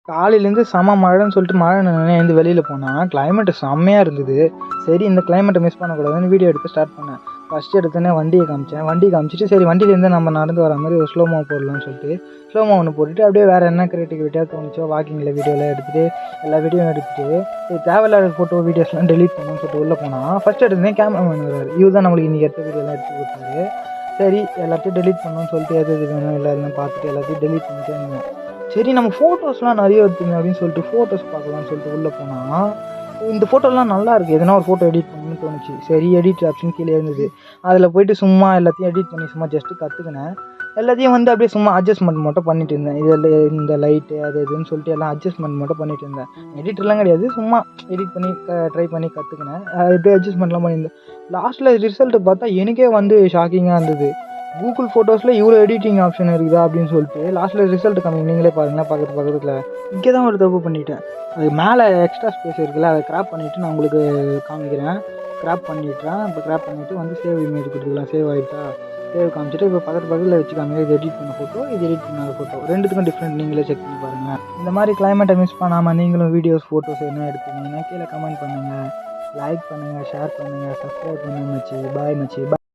காலையிலேருந்து செம மழைன்னு சொல்லிட்டு மழை நனைஞ்சு வெளியில் போனால் கிளைமேட்டு செம்மையாக இருந்தது. சரி இந்த கிளைமேட்டை மிஸ் பண்ணக்கூடாதுன்னு வீடியோ எடுக்க ஸ்டார்ட் பண்ணேன். ஃபஸ்ட்டு எடுத்தோன்னே வண்டியை காமிச்சேன். வண்டி காமிச்சிட்டு சரி வண்டியிலேருந்து நம்ம நடந்து வர மாதிரி ஒரு ஸ்லோமோ போடலாம்னு சொல்லிட்டு ஸ்லோமோ ஒன்று போட்டுட்டு அப்படியே வேறு என்ன கிரியேட்டிவிட்டியாக தோணுச்சோ வாக்கிங்கில் வீடியோலாம் எடுத்துகிட்டு எல்லா வீடியோவும் எடுத்துகிட்டு சரி தேவையில்லாத ஃபோட்டோ வீடியோஸ்லாம் டெலீட் பண்ணணும்னு சொல்லிட்டு உள்ளே போனால் ஃபஸ்ட்டு எடுத்தோன்னே கேமராமேன் வர்றாரு. இவர் தான் நம்மளுக்கு இன்றைக்கி எடுத்த வீடியோலாம் எடுத்து கொடுத்தாரு. சரி எல்லாத்தையும் டெலீட் பண்ணணும்னு சொல்லிட்டு எது எது வேணும் எல்லாம் பார்த்துட்டு எல்லாத்தையும் டெலீட் பண்ணிட்டே இருந்தேன். சரி நம்ம ஃபோட்டோஸ்லாம் நிறைய எடுத்துங்க அப்படின்னு சொல்லிட்டு ஃபோட்டோஸ் பார்க்கலாம்னு சொல்லிட்டு உள்ளே போனால் இந்த ஃபோட்டோலாம் நல்லா இருக்குது, எதனா ஒரு ஃபோட்டோ எடிட் பண்ணணும்னு தோணுச்சு. சரி எடிட் ஆப்ஷன் கீழே இருந்தது, அதில் போய்ட்டு சும்மா எல்லாத்தையும் எடிட் பண்ணி சும்மா ஜஸ்ட்டு கற்றுக்கினேன். எல்லாத்தையும் வந்து அப்படியே சும்மா அட்ஜஸ்ட்மெண்ட் மட்டும் பண்ணிட்டு இருந்தேன். இதில் இந்த லைட்டு அது இதுன்னு சொல்லிட்டு எல்லாம் அட்ஜஸ்ட்மெண்ட் மட்டும் பண்ணிட்டு இருந்தேன். எடிட்டர்லாம் கிடையாது, சும்மா எடிட் பண்ணி ட்ரை பண்ணி கற்றுக்கினேன். எப்படியே அட்ஜஸ்ட்மெண்ட்லாம் பண்ணியிருந்தேன். லாஸ்ட்டில் ரிசல்ட்டு பார்த்தா எனக்கே வந்து ஷாக்கிங்காக இருந்தது. கூகுள் ஃபோட்டோஸில் இவ்வளோ எடிட்டிங் ஆப்ஷன் இருக்குதா அப்படின்னு சொல்லிட்டு லாஸ்ட்டில் ரிசல்ட் கம்மி நீங்களே பாருங்களேன். பக்கத்தில் இங்கே தான் ஒரு தப்பு பண்ணிட்டேன். அது மேலே எக்ஸ்ட்ரா ஸ்பேஸ் இருக்குல்ல, அதை கிராப் பண்ணிவிட்டு நான் உங்களுக்கு காமிக்கிறேன். கிராப் பண்ணிவிட்டேன். இப்போ கிராப் பண்ணிவிட்டு வந்து சேவ் இமேஜ் கொடுத்துக்கலாம். சேவ் ஆகிட்டா சேவ் காமிச்சிட்டு இப்போ பக்கத்தில் வச்சு காமிங்க. இது எடிட் பண்ண ஃபோட்டோ, இது எடிட் பண்ணாத ஃபோட்டோ, ரெண்டுத்துக்கும் டிஃப்ரெண்ட் நீங்களே செக் பண்ணி பாருங்கள். இந்த மாதிரி கிளைமேட்டை மிஸ் பண்ணாமல் நீங்களும் வீடியோஸ் ஃபோட்டோஸ் என்ன எடுத்துக்கிங்கன்னா கீழே கமெண்ட் பண்ணுங்கள், லைக் பண்ணுங்கள், ஷேர் பண்ணுங்கள், சப்ஸ்கிரைப் பண்ணுங்க மச்சி. பாய் மச்சி.